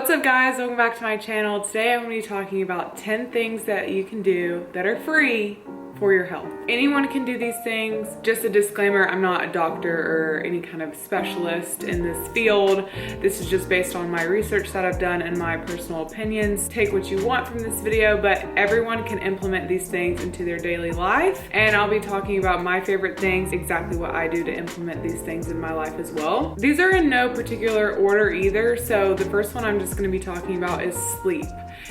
What's up guys, welcome back to my channel. Today I'm going to be talking about 10 things that you can do that are free for your health. Anyone can do these things. Just a disclaimer, I'm not a doctor or any kind of specialist in this field. This is just based on my research that I've done and my personal opinions. Take what you want from this video, but everyone can implement these things into their daily life. And I'll be talking about my favorite things, exactly what I do to implement these things in my life as well. These are in no particular order either. So the first one I'm just going to be talking about is sleep.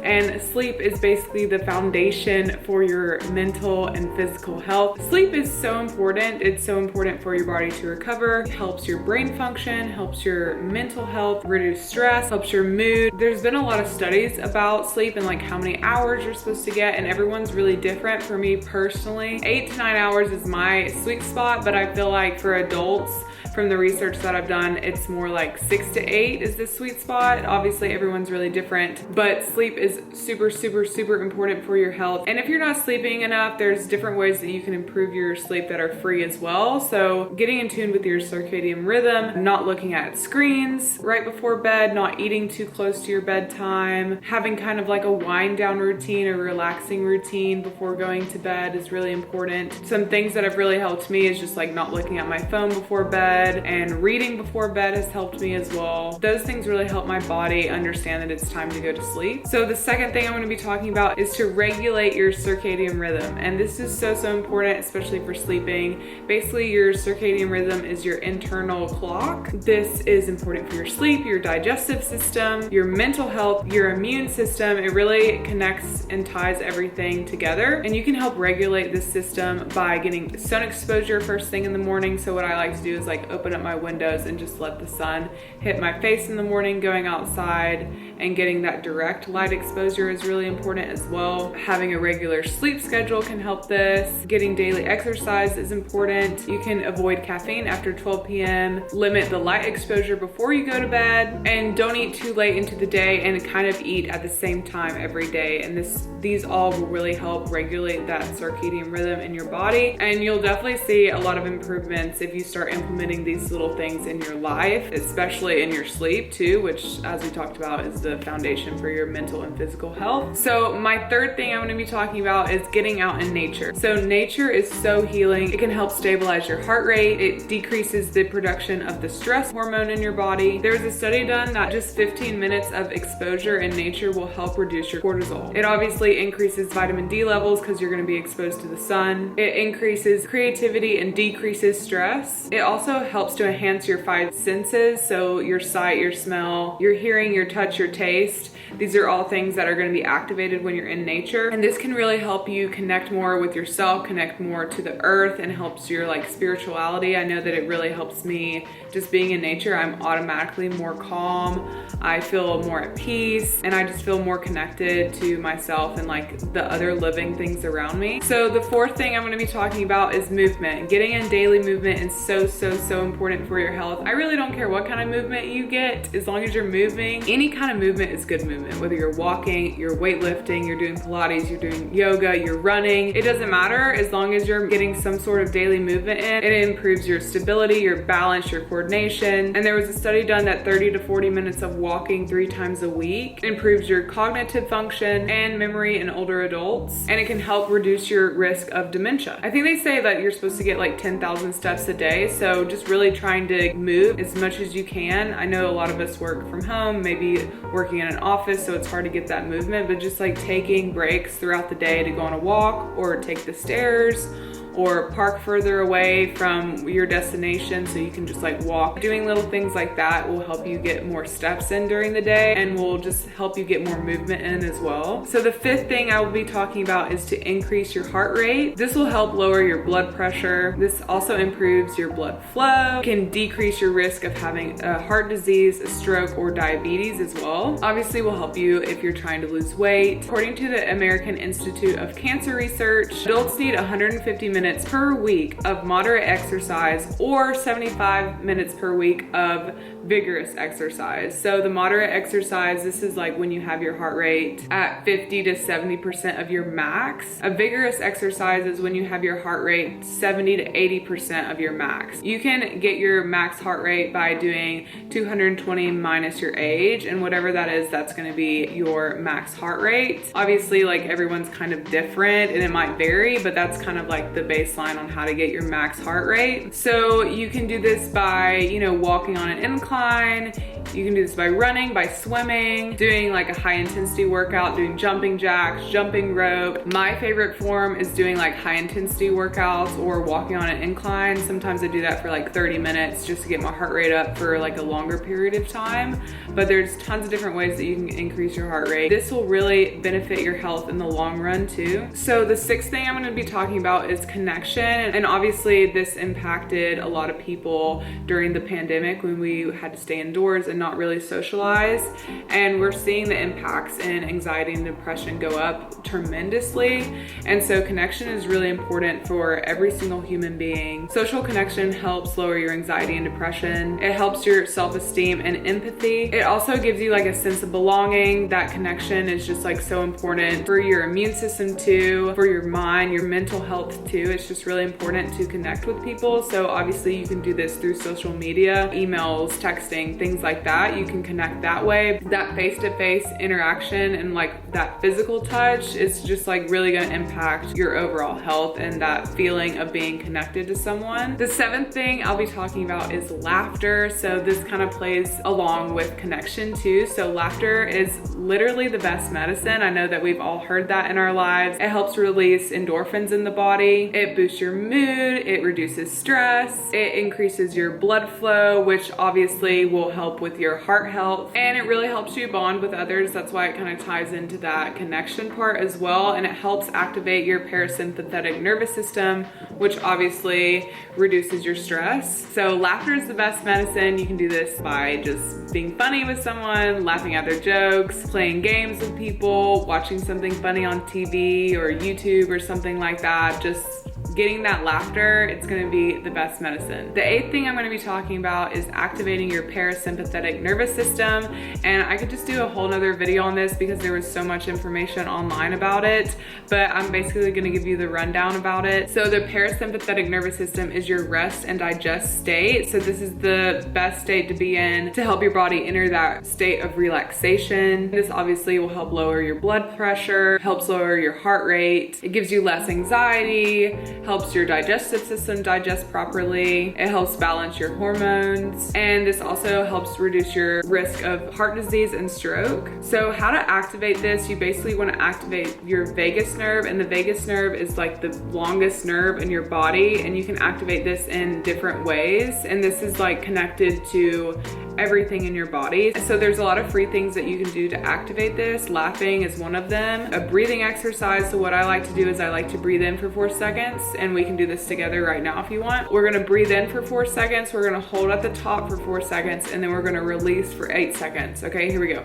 And sleep is basically the foundation for your mental and physical health. Sleep is so important. It's so important for your body to recover. It helps your brain function, helps your mental health, reduce stress, helps your mood. There's been a lot of studies about sleep and like how many hours you're supposed to get, and everyone's really different. For me personally, 8 to 9 hours is my sweet spot, but I feel like for adults, from the research that I've done, it's more like 6 to 8 is the sweet spot. Obviously everyone's really different, but sleep is super important for your health. And if you're not sleeping enough, there's different ways that you can improve your sleep that are free as well. So getting in tune with your circadian rhythm, not looking at screens right before bed, not eating too close to your bedtime, having kind of like a wind down routine or relaxing routine before going to bed is really important. Some things that have really helped me is just like not looking at my phone before bed, and reading before bed has helped me as well. Those things really help my body understand that it's time to go to sleep. So the second thing I'm going to be talking about is to regulate your circadian rhythm. And this is so important, especially for sleeping. Basically, your circadian rhythm is your internal clock. This is important for your sleep, your digestive system, your mental health, your immune system. It really connects and ties everything together. And you can help regulate this system by getting sun exposure first thing in the morning. So what I like to do is like open up my windows and just let the sun hit my face in the morning. Going outside and getting that direct light exposure is really important as well. Having a regular sleep schedule can help this. Getting daily exercise is important. You can avoid caffeine after 12 p.m. Limit the light exposure before you go to bed, and don't eat too late into the day, and kind of eat at the same time every day. And these all will really help regulate that circadian rhythm in your body. And you'll definitely see a lot of improvements if you start implementing these little things in your life, especially in your sleep too, which as we talked about is the foundation for your mental and physical health. So my third thing I'm going to be talking about is getting out in nature. So nature is so healing. It can help stabilize your heart rate. It decreases the production of the stress hormone in your body. There's a study done that just 15 minutes of exposure in nature will help reduce your cortisol. It obviously increases vitamin D levels because you're going to be exposed to the sun. It increases creativity and decreases stress. It also helps to enhance your 5 senses. So your sight, your smell, your hearing, your touch, your taste. These are all things that are going to be activated when you're in nature. And this can really help you connect more with yourself, connect more to the earth, and helps your like spirituality. I know that it really helps me just being in nature. I'm automatically more calm. I feel more at peace, and I just feel more connected to myself and like the other living things around me. So the fourth thing I'm going to be talking about is movement. Getting in daily movement is so important for your health. I really don't care what kind of movement you get, as long as you're moving. Any kind of movement is good movement, whether you're walking, you're weightlifting, you're doing Pilates, you're doing yoga, you're running. It doesn't matter, as long as you're getting some sort of daily movement in. It improves your stability, your balance, your coordination. And there was a study done that 30 to 40 minutes of walking 3 times a week improves your cognitive function and memory in older adults, and it can help reduce your risk of dementia. I think they say that you're supposed to get like 10,000 steps a day, so just really trying to move as much as you can. I know a lot of us work from home, maybe working in an office, so it's hard to get that movement, but just like taking breaks throughout the day to go on a walk or take the stairs or park further away from your destination so you can just like walk. Doing little things like that will help you get more steps in during the day, and will just help you get more movement in as well. So the fifth thing I will be talking about is to increase your heart rate. This will help lower your blood pressure. This also improves your blood flow, can decrease your risk of having a heart disease, a stroke, or diabetes as well. Obviously will help you if you're trying to lose weight. According to the American Institute of Cancer Research, adults need 150 minutes minutes per week of moderate exercise or 75 minutes per week of vigorous exercise. So the moderate exercise, this is like when you have your heart rate at 50 to 70% of your max. A vigorous exercise is when you have your heart rate 70 to 80% of your max. You can get your max heart rate by doing 220 minus your age, and whatever that is, that's going to be your max heart rate. Obviously, like everyone's kind of different and it might vary, but that's kind of like the baseline on how to get your max heart rate. So you can do this by, you know, walking on an incline. You can do this by running, by swimming, doing like a high intensity workout, doing jumping jacks, jumping rope. My favorite form is doing like high intensity workouts or walking on an incline. Sometimes I do that for like 30 minutes just to get my heart rate up for like a longer period of time. But there's tons of different ways that you can increase your heart rate. This will really benefit your health in the long run too. So the sixth thing I'm going to be talking about is connection. And obviously this impacted a lot of people during the pandemic when we had to stay indoors and not really socialize. And we're seeing the impacts in anxiety and depression go up tremendously. And so connection is really important for every single human being. Social connection helps lower your anxiety and depression. It helps your self-esteem and empathy. It also gives you like a sense of belonging. That connection is just like so important for your immune system too, for your mind, your mental health too. It's just really important to connect with people. So obviously you can do this through social media, emails, texting, things like that. You can connect that way. That face-to-face interaction and like that physical touch is just like really going to impact your overall health and that feeling of being connected to someone. The seventh thing I'll be talking about is laughter. So this kind of plays along with connection too. So laughter is literally the best medicine. I know that we've all heard that in our lives. It helps release endorphins in the body. It boosts your mood. It reduces stress. It increases your blood flow, which obviously will help with your heart health. And it really helps you bond with others. That's why it kind of ties into that connection part as well. And it helps activate your parasympathetic nervous system, which obviously reduces your stress. So laughter is the best medicine. You can do this by just being funny with someone, laughing at their jokes, playing games with people, watching something funny on TV or YouTube or something like that. Just getting that laughter, it's gonna be the best medicine. The eighth thing I'm gonna be talking about is activating your parasympathetic nervous system. And I could just do a whole nother video on this because there was so much information online about it, but I'm basically gonna give you the rundown about it. So the parasympathetic nervous system is your rest and digest state. So this is the best state to be in to help your body enter that state of relaxation. This obviously will help lower your blood pressure, helps lower your heart rate. It gives you less anxiety, helps your digestive system digest properly. It helps balance your hormones. And this also helps reduce your risk of heart disease and stroke. So how to activate this, you basically want to activate your vagus nerve, and the vagus nerve is like the longest nerve in your body, and you can activate this in different ways. And this is like connected to everything in your body. So there's a lot of free things that you can do to activate this. Laughing is one of them. A breathing exercise. So what I like to do is I like to breathe in for 4 seconds, and we can do this together right now if you want. We're gonna breathe in for 4 seconds. We're gonna hold at the top for 4 seconds, and then we're gonna release for 8 seconds. Okay, here we go.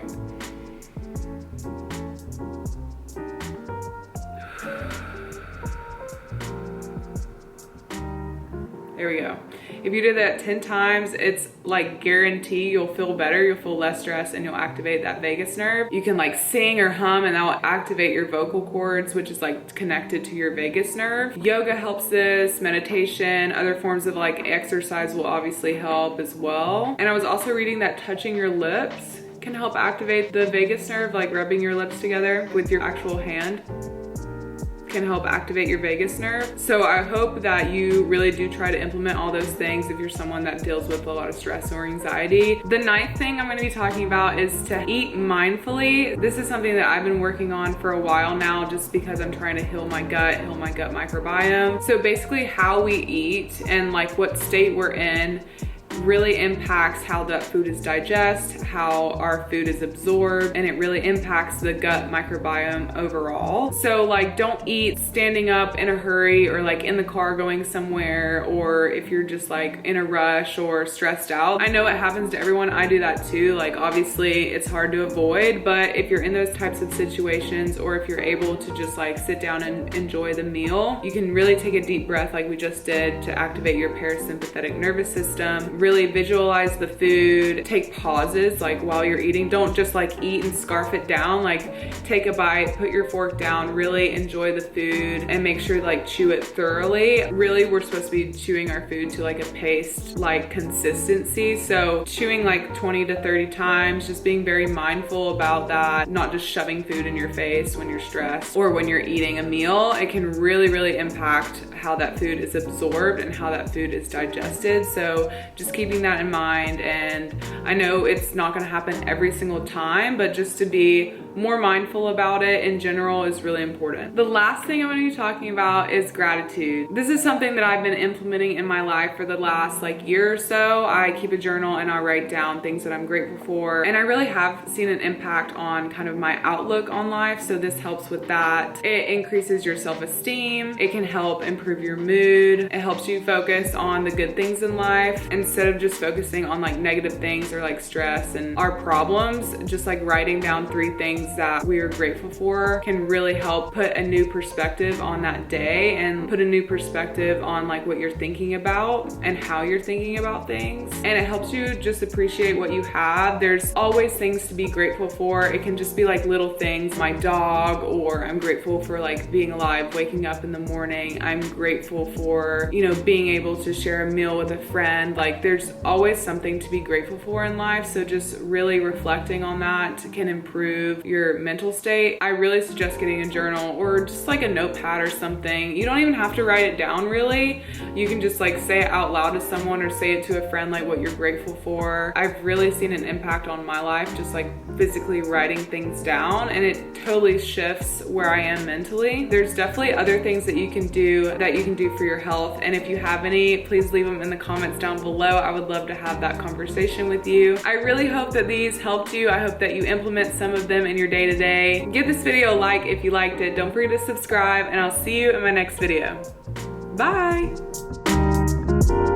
There we go. If you do that 10 times, it's like guarantee you'll feel better, you'll feel less stress, and you'll activate that vagus nerve. You can like sing or hum, and that will activate your vocal cords, which is like connected to your vagus nerve. Yoga helps this, meditation, other forms of like exercise will obviously help as well. And I was also reading that touching your lips can help activate the vagus nerve, like rubbing your lips together with your actual hand can help activate your vagus nerve. So I hope that you really do try to implement all those things if you're someone that deals with a lot of stress or anxiety. The ninth thing I'm gonna be talking about is to eat mindfully. This is something that I've been working on for a while now just because I'm trying to heal my gut microbiome. So basically how we eat and like what state we're in really impacts how that food is digested, how our food is absorbed, and it really impacts the gut microbiome overall. So like, don't eat standing up in a hurry or like in the car going somewhere, or if you're just like in a rush or stressed out. I know it happens to everyone. I do that too. Like, obviously it's hard to avoid, but if you're in those types of situations, or if you're able to just like sit down and enjoy the meal, you can really take a deep breath like we just did to activate your parasympathetic nervous system. Really visualize the food, take pauses like while you're eating. Don't just like eat and scarf it down. Like, take a bite, put your fork down, really enjoy the food, and make sure to like chew it thoroughly. Really, we're supposed to be chewing our food to like a paste like consistency. So chewing like 20 to 30 times, just being very mindful about that, not just shoving food in your face when you're stressed or when you're eating a meal. It can really impact how that food is absorbed and how that food is digested. So just keeping that in mind. And I know it's not gonna happen every single time, but just to be more mindful about it in general is really important. The last thing I'm gonna be talking about is gratitude. This is something that I've been implementing in my life for the last like year or so. I keep a journal and I write down things that I'm grateful for, and I really have seen an impact on kind of my outlook on life. So this helps with that. It increases your self-esteem. It can help improve your mood. It helps you focus on the good things in life instead of just focusing on like negative things or like stress and our problems. Just like writing down 3 things that we are grateful for can really help put a new perspective on that day and put a new perspective on like what you're thinking about and how you're thinking about things. And it helps you just appreciate what you have. There's always things to be grateful for. It can just be like little things, my dog, or I'm grateful for like being alive, waking up in the morning. I'm grateful for, you know, being able to share a meal with a friend. Like, there's always something to be grateful for in life. So just really reflecting on that can improve your mental state. I really suggest getting a journal or just like a notepad or something. You don't even have to write it down really. You can just like say it out loud to someone or say it to a friend, like what you're grateful for. I've really seen an impact on my life just like physically writing things down, and it totally shifts where I am mentally. There's definitely other things that you can do for your health, and if you have any, please leave them in the comments down below. I would love to have that conversation with you. I really hope that these helped you. I hope that you implement some of them in your day-to-day. Give this video a like if you liked it. Don't forget to subscribe, and I'll see you in my next video. Bye.